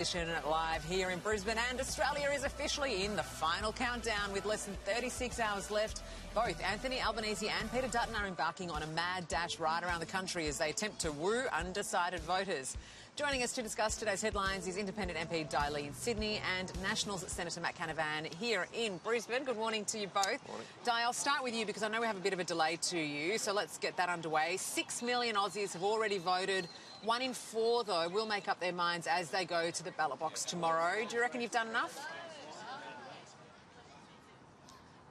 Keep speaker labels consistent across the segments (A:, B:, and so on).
A: Live here in Brisbane, and Australia is officially in the final countdown with less than 36 hours left. Both Anthony Albanese and Peter Dutton are embarking on a mad dash right around the country as they attempt to woo undecided voters. Joining us to discuss today's headlines is Independent MP Dai Le in Sydney and Nationals Senator Matt Canavan here in Brisbane. Good morning to you both.
B: Morning.
A: Dai, I'll start with you because I know we have a bit of a delay to you, so let's get that underway. 6 million Aussies have already voted. 1 in 4, though, will make up their minds as they go to the ballot box tomorrow. Do you reckon you've done enough?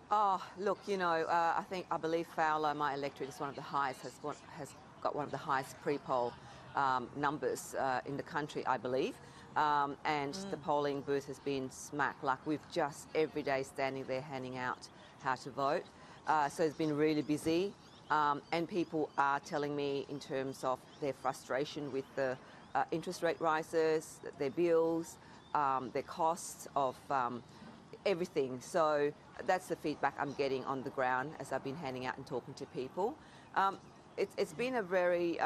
C: Oh, look, I believe Fowler, my electorate, is one of the highest, has got one of the highest pre-poll numbers in the country, I believe. The polling booth has been smack. Like, we've just every day standing there handing out how to vote. So it's been really busy. And people are telling me in terms of their frustration with the interest rate rises, their bills, their costs of everything. So that's the feedback I'm getting on the ground as I've been handing out and talking to people. It's been a very,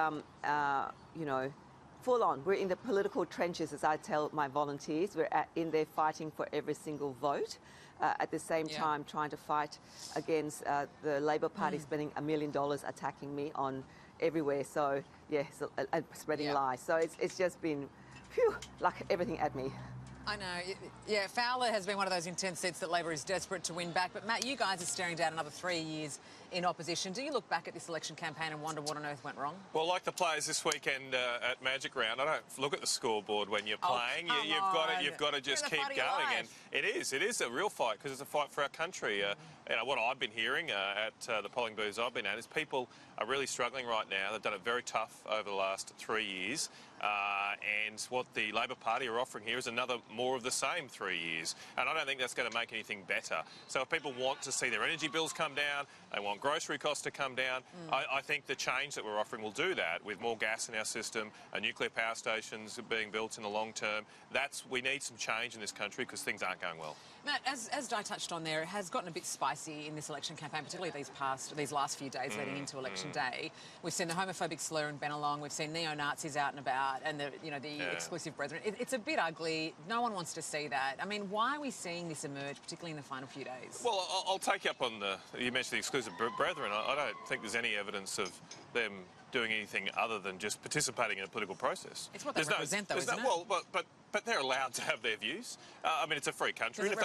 C: full on. We're in the political trenches, as I tell my volunteers. We're in there fighting for every single vote. At the same time, trying to fight against the Labor Party spending $1 million attacking me on everywhere. So, spreading lies. So it's just been, like everything at me.
A: I know. Yeah, Fowler has been one of those intense seats that Labor is desperate to win back. But, Matt, you guys are staring down another 3 years in opposition. Do you look back at this election campaign and wonder what on earth went wrong?
B: Well, like the players this weekend at Magic Round, I don't look at the scoreboard when you're playing. You've got to just keep going. And it is a real fight because it's a fight for our country. What I've been hearing at the polling booths I've been at is people are really struggling right now. They've done it very tough over the last 3 years. And what the Labor Party are offering here is another more of the same 3 years. And I don't think that's going to make anything better. So if people want to see their energy bills come down, they want grocery costs to come down, I think the change that we're offering will do that with more gas in our system, nuclear power stations being built in the long term. We need some change in this country because things aren't going well.
A: Matt, as Dai touched on there, it has gotten a bit spicy in this election campaign, particularly these last few days leading into election day. We've seen the homophobic slur in Bennelong, we've seen neo-Nazis out and about, and the exclusive brethren. It's a bit ugly. No one wants to see that. I mean, why are we seeing this emerge, particularly in the final few days?
B: Well, I'll take you up on you mentioned the exclusive brethren. I don't think there's any evidence of them doing anything other than just participating in a political process.
A: It's what they represent, though, isn't it?
B: Well, but they're allowed to have their views. I mean, it's a free country,
A: and if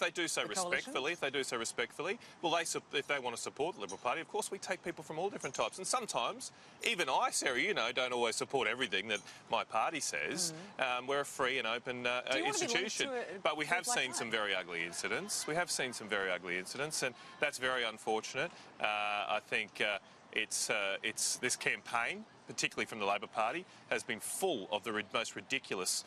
A: they do so
B: respectfully, well, if they want to support the Liberal Party, of course, we take people from all different types. And sometimes, even I, Sarah, don't always support everything that my party says. We're a free and open institution, but we have seen some very ugly incidents. And that's very unfortunate. I think it's this campaign, particularly from the Labor Party, has been full of the most ridiculous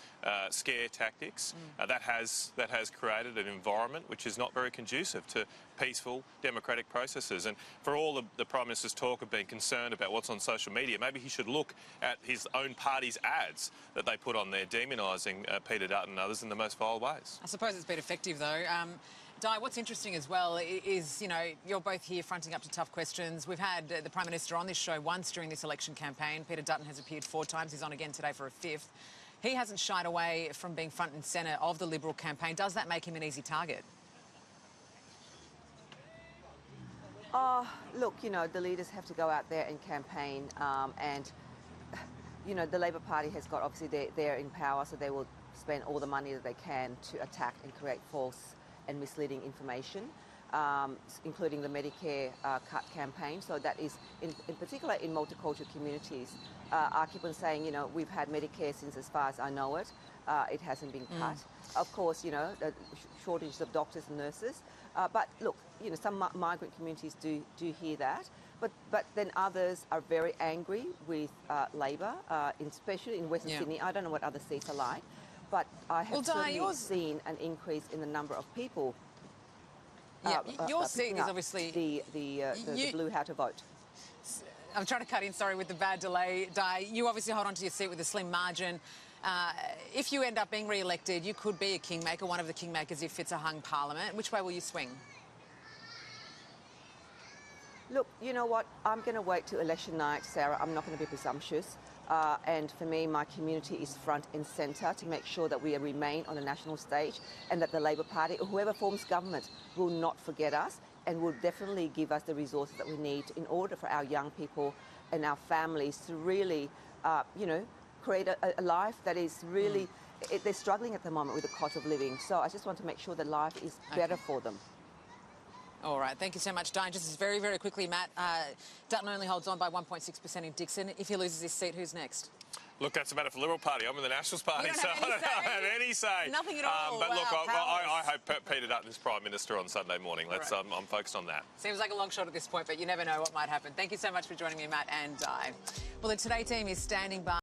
B: scare tactics. That has created an environment which is not very conducive to peaceful democratic processes. And for all the Prime Minister's talk of being concerned about what's on social media, maybe he should look at his own party's ads that they put on there demonising Peter Dutton and others in the most vile ways.
A: I suppose it's been effective, though. Dai, what's interesting as well is, you're both here fronting up to tough questions. We've had the Prime Minister on this show once during this election campaign. Peter Dutton has appeared 4 times. He's on again today for a 5th. He hasn't shied away from being front and centre of the Liberal campaign. Does that make him an easy target?
C: Look, the leaders have to go out there and campaign the Labor Party has got, obviously, they're in power, so they will spend all the money that they can to attack and create false and misleading information, including the Medicare cut campaign. So that is, in particular, in multicultural communities. I keep on saying, we've had Medicare since as far as I know it. It hasn't been cut. Of course, the shortages of doctors and nurses. But look, some migrant communities do hear that. But then others are very angry with Labor, especially in Western Sydney. I don't know what other seats are like. But I have certainly seen an increase in the number of people.
A: Your seat is obviously
C: the blue how to vote.
A: I'm trying to cut in, sorry, with the bad delay, Dai. You obviously hold on to your seat with a slim margin. If you end up being re-elected, you could be a kingmaker, one of the kingmakers if it's a hung parliament. Which way will you swing?
C: Look, you know what? I'm going to wait till election night, Sarah. I'm not going to be presumptuous. And for me, my community is front and centre to make sure that we remain on the national stage and that the Labor Party, or whoever forms government, will not forget us and will definitely give us the resources that we need in order for our young people and our families to really, create a life that is really... They're struggling at the moment with the cost of living. So I just want to make sure that life is better for them.
A: All right, thank you so much, Dai. Just very, very quickly, Matt, Dutton only holds on by 1.6% in Dixon. If he loses his seat, who's next?
B: Look, that's a matter for the Liberal Party. I'm in the Nationals Party, so I don't have any say.
A: Nothing at all.
B: But
A: wow,
B: look, I hope Peter Dutton is Prime Minister on Sunday morning. Let's.
A: Right.
B: I'm focused on that.
A: Seems like a long shot at this point, but you never know what might happen. Thank you so much for joining me, Matt and Dai. Well, the Today team is standing by.